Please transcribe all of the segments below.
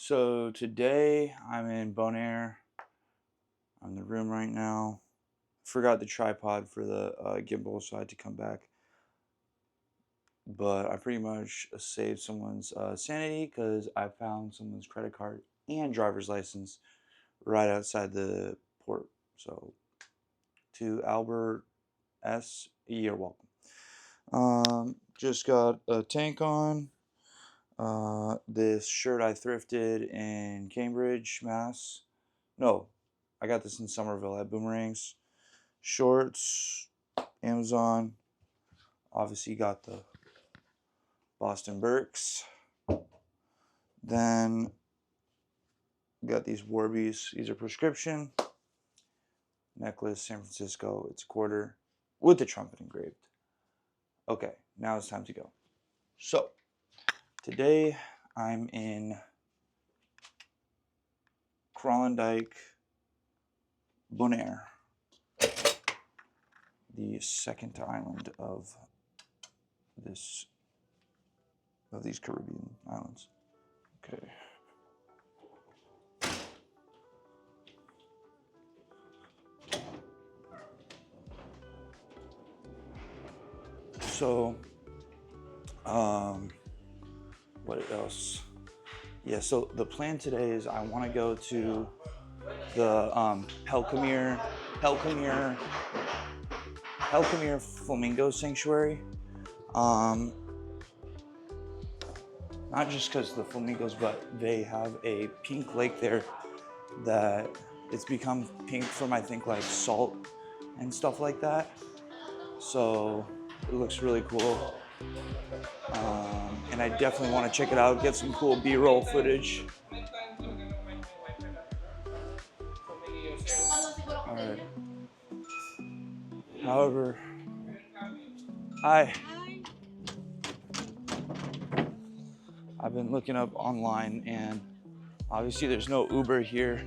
So today I'm in Bonaire. I'm in the room right now. Forgot the tripod for the gimbal, so I had to come back. But I pretty much saved someone's sanity because I found someone's credit card and driver's license right outside the port. So to Albert S, you're welcome. Just got a tank on. This shirt I thrifted in Cambridge, Mass. No, I got this in Somerville at Boomerangs. Shorts, Amazon. Obviously got the Boston Berks. Then got these Warbies. These are prescription. Necklace, San Francisco. It's a quarter with the trumpet engraved. Okay, now it's time to go. So, today I'm in Crallendike, Bonaire, the second island of these Caribbean islands. Okay. So, what else? Yeah, so the plan today is I want to go to the Helcomere Flamingo Sanctuary. Not just because of the flamingos, but they have a pink lake there that it's become pink from, I think, like salt and stuff like that. So it looks really cool. And I definitely want to check it out, get some cool B-roll footage. All right. However, I've been looking up online, and obviously there's no Uber here.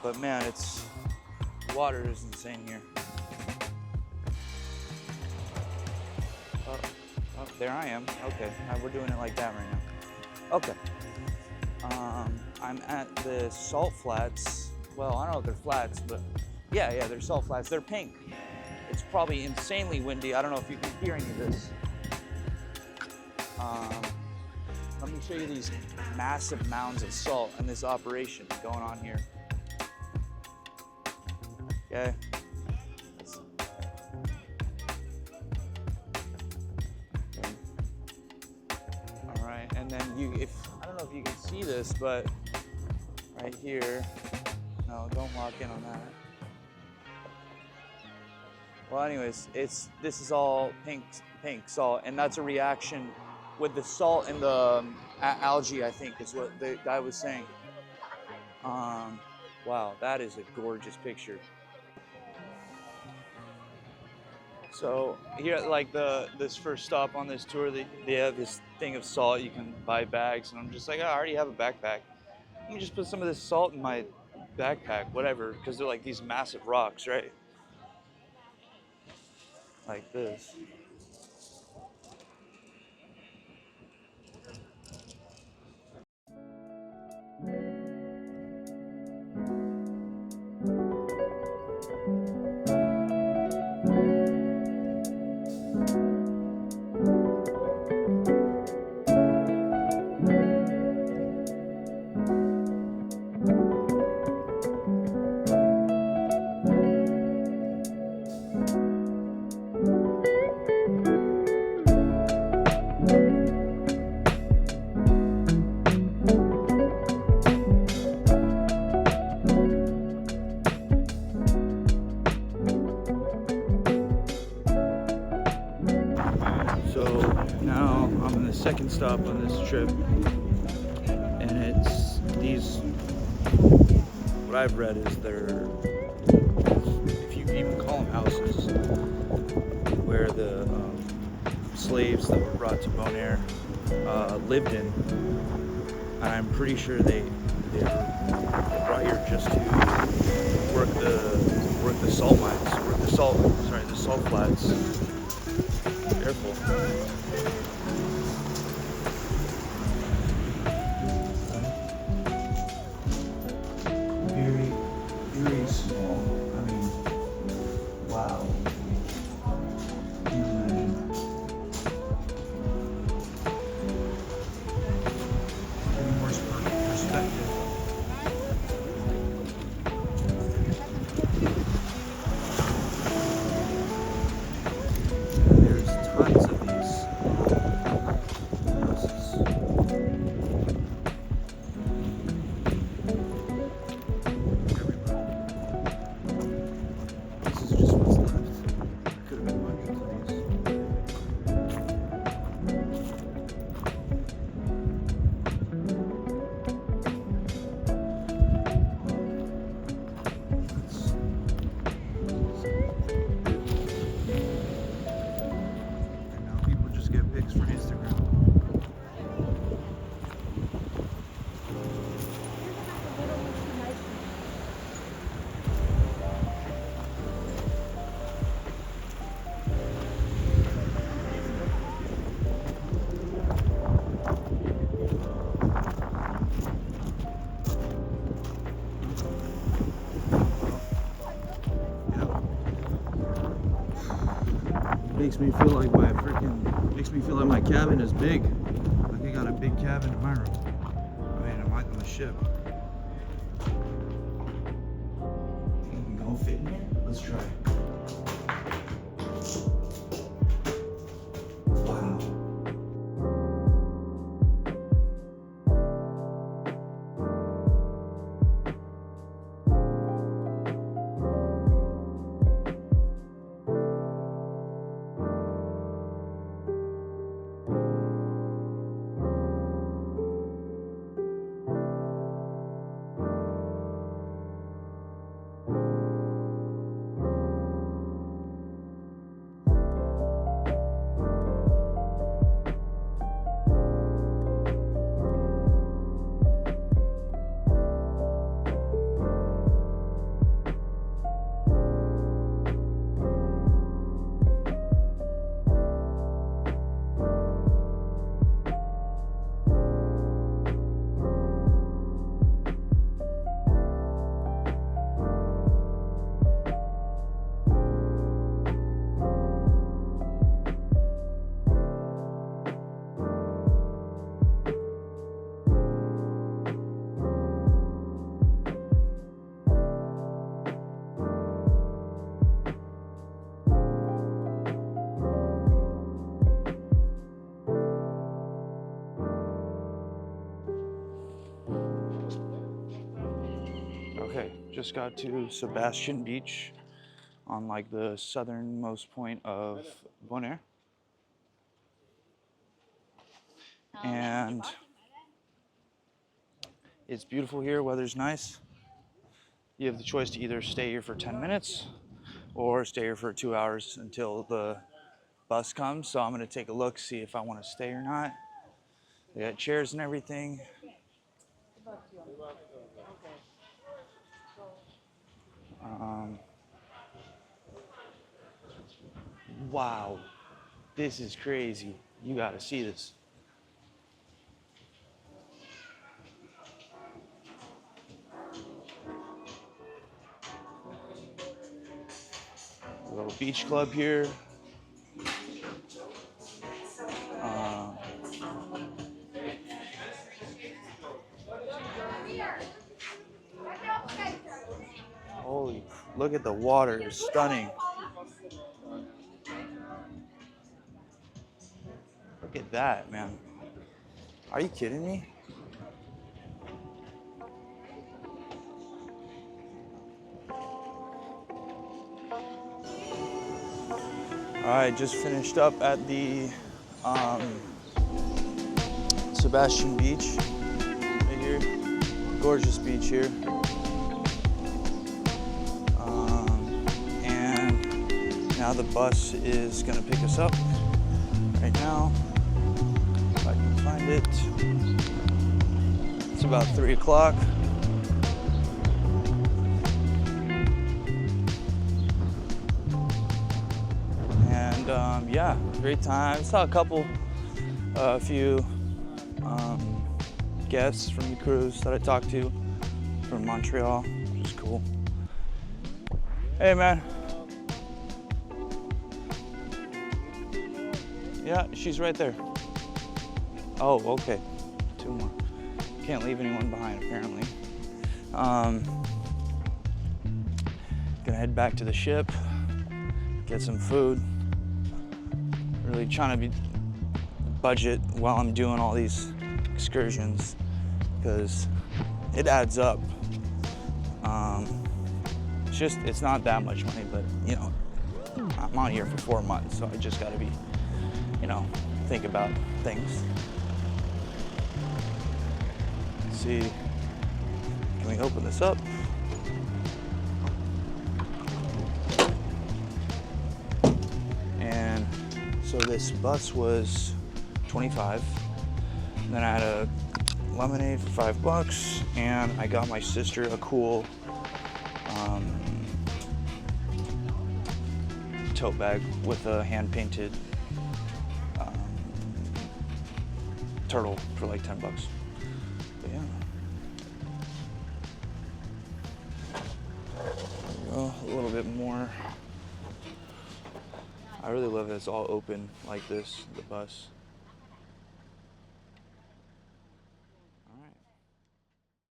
But man, water is insane here. Oh, there I am. Okay, we're doing it like that right now. Okay. I'm at the salt flats. Well, I don't know if they're flats, but yeah, they're salt flats. They're pink. It's probably insanely windy. I don't know if you can hear any of this. Let me show you these massive mounds of salt and this operation going on here. Okay. All right, and then I don't know if you can see this, but right here, no, don't lock in on that. Well, anyways, this is all pink pink salt, and that's a reaction with the salt and the algae, I think is what the guy was saying. Wow, that is a gorgeous picture. So here, like this first stop on this tour, they have this thing of salt. You can buy bags, and I'm just like, oh, I already have a backpack. Let me just put some of this salt in my backpack, whatever, because they're like these massive rocks, right? Like this. So now I'm on the second stop on this trip, and it's these. What I've read is they're, if you even call them houses, where the slaves that were brought to Bonaire lived in, and I'm pretty sure they were brought here just to work the salt mines, the salt flats. Careful. Very, very small. I mean, wow. Can you imagine? Getting more perspective. There's tons of these houses. This is just what's left. There could have been hundreds of these. And now people just get pics for Instagram. Makes me feel like my cabin is big. Like I got a big cabin in my room. I mean, I'm on the ship. Think I can go fit in here? Let's try. Wow. Okay, just got to Sebastian Beach on like the southernmost point of Bonaire. And it's beautiful here, weather's nice. You have the choice to either stay here for 10 minutes or stay here for 2 hours until the bus comes. So I'm gonna take a look, see if I wanna stay or not. They got chairs and everything. Wow, this is crazy. You gotta see this. A little beach club here. Holy, look at the water, it's stunning. Look at that, man. Are you kidding me? All right, just finished up at the Sebastian Beach right here. Gorgeous beach here. And now the bus is gonna pick us up right now. If I can find it. It's about 3 o'clock. And yeah, great time. Saw a few guests from the cruise that I talked to from Montreal, which is cool. Hey, man. Yeah, she's right there. Oh, okay. 2 more. Can't leave anyone behind, apparently. Gonna head back to the ship, get some food. Really trying to be budget while I'm doing all these excursions, because it adds up. It's not that much money, but you know, I'm on here for 4 months, so I just gotta be, think about things. Let's see, can we open this up? And so this bus was 25. And then I had a lemonade for $5, and I got my sister a cool tote bag with a hand-painted turtle for like $10. But yeah. There we go, a little bit more. I really love that it's all open like this, the bus.